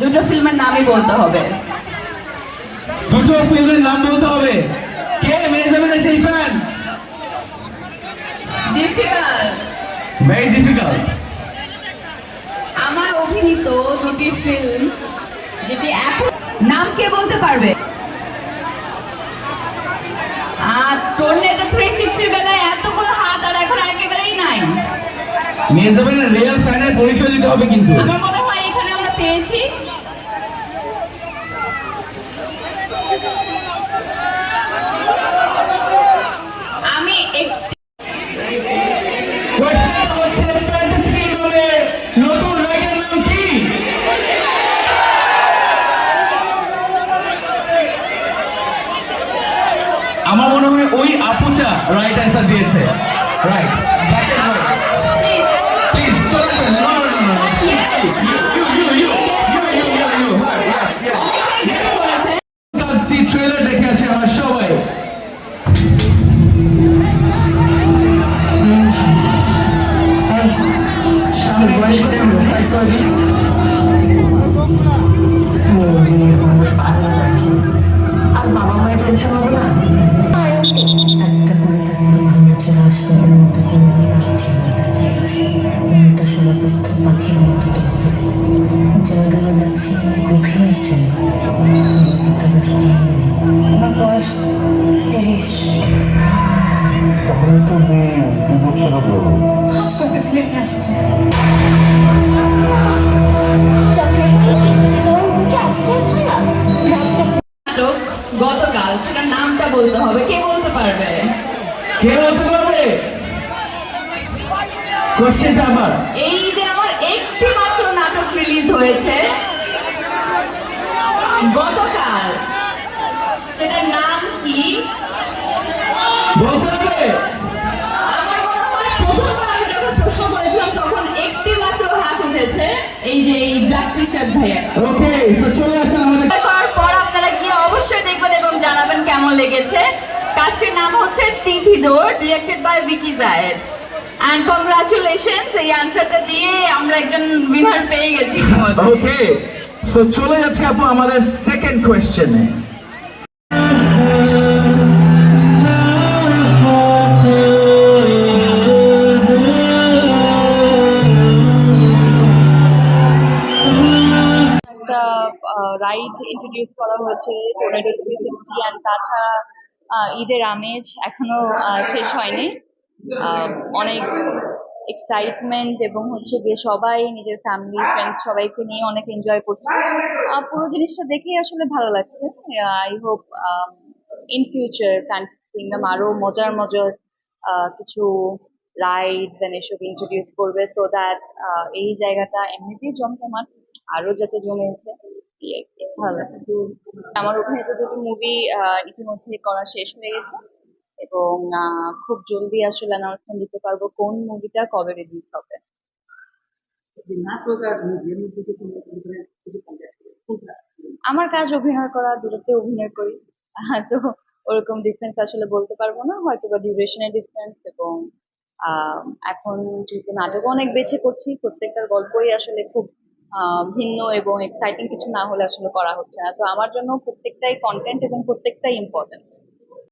দুটো ফিল্মের নামই বলতে হবে। দুটো ফিল্মের নাম বলতে হবে। কে মেয়ে যাবে না সেই ফ্যান? Difficult, very difficult. আমার অভিনীত দুটি ফিল্ম যেটি এখন নাম কে বলতে পারবে? টর্নেডো 360 বেলায় এতগুলো হাত আর এখন একেবারেই নাই। মেয়ে যাবে না রিয়েল ফ্যানের পরিচয় দিতে হবে কিন্তু। আমার মনে হয় এখানে আমরা পেয়েছি। আমি কোশ্চেন হচ্ছে ফ্যান্টাসি কিংডমের নতুন রাইটার নাম কি? আমার মনে হয় ওই আপুটা রাইট অ্যান্সার দিয়েছে। Right, black and white. Please চলে আসবেন। নো নো নো নো, কাজটি ট্রেলার দেখে আসে আমরা সবাই। সামনে বয়স করে সাইড করে দিই। মেয়ের বয়স পার হয়ে যাচ্ছে, আর বাবা মায়ের টেনশন হবে না। একটা করে থাকতো ভাঙা চলে আসবে মতো করে পাখির তাকিয়ে আছে। মনটা শোনা প্রথম পাখির মতো দৌড়ে জায়গাগুলো যাচ্ছে গভীর জন্য। আমার বয়স 30। তাহলে তো মেয়ে 2 বছর হলো। আজ কয়েকটা ছেলে আসছে। গতকাল সেটার নামটা বলতে হবে। কে বলতে পারবে? কে বলতে পারবে? কোশ্চেনটা আমার। এই যে আমার একটি মাত্র নাটক রিলিজ হয়েছে গতকাল, সেটার নাম কি বলতে হবে? আমার মনে হয় প্রথমবার আমি যখন প্রশ্ন করেছিলাম তখন একটি মাত্র হাত উঠেছে। এই যে এই ব্ল্যাক টি-শার্ট ভাইয়া। ওকে, সো চলে আসেন আমাদের। করার পর আপনারা গিয়ে অবশ্যই দেখবেন এবং জানাবেন কেমন লেগেছে। কাজটির নাম হচ্ছে Tithi Daur, directed by Vicky Zaid. And congratulations, এই আনসারটা দিয়ে আমরা একজন উইনার পেয়ে গেছি ইতিমধ্যে। ওকে, সো চলে যাচ্ছে আপু আমাদের সেকেন্ড কোশ্চেনে। রাইড ইন্ট্রোডিউস করা হয়েছে টর্নেডো 360, অ্যান্ড তাছাড়া ঈদের আমেজ এখনো শেষ হয়নি। অনেক এক্সাইটমেন্ট এবং হচ্ছে গিয়ে সবাই নিজের ফ্যামিলি ফ্রেন্ডস সবাইকে নিয়ে অনেক এনজয় করছে। পুরো জিনিসটা দেখেই আসলে ভালো লাগছে। I hope in future fantasy kingdom আরো মজার মজার কিছু রাইডস এন্ড এসব ইন্ট্রোডিউস করবে, সো দ্যাট এই জায়গাটা এমনিতেই জমজমাট আরো যাতে জমে ওঠে। ভালো লাগছে। আমার অভিনীত দুটো মুভি ইতিমধ্যে করা শেষ হয়ে গেছে এবং খুব জলদি আসলে অ্যানাউন্সমেন্ট দিতে পারবো কোন মুভিটা কবে রিলিজ হবে। আমার কাজ অভিনয় করা, দুটোতে অভিনয় করি, তো ওরকম ডিফারেন্স আসলে বলতে পারবো না, হয়তো বা ডিউরেশনের ডিফারেন্স। এবং এখন যেহেতু নাটক অনেক বেছে করছি, প্রত্যেকটার গল্পই আসলে খুব ভিন্ন এবং এক্সাইটিং কিছু না হলে আসলে করা হচ্ছে না। তো আমার জন্য প্রত্যেকটাই কন্টেন্ট এবং প্রত্যেকটাই ইম্পর্টেন্ট।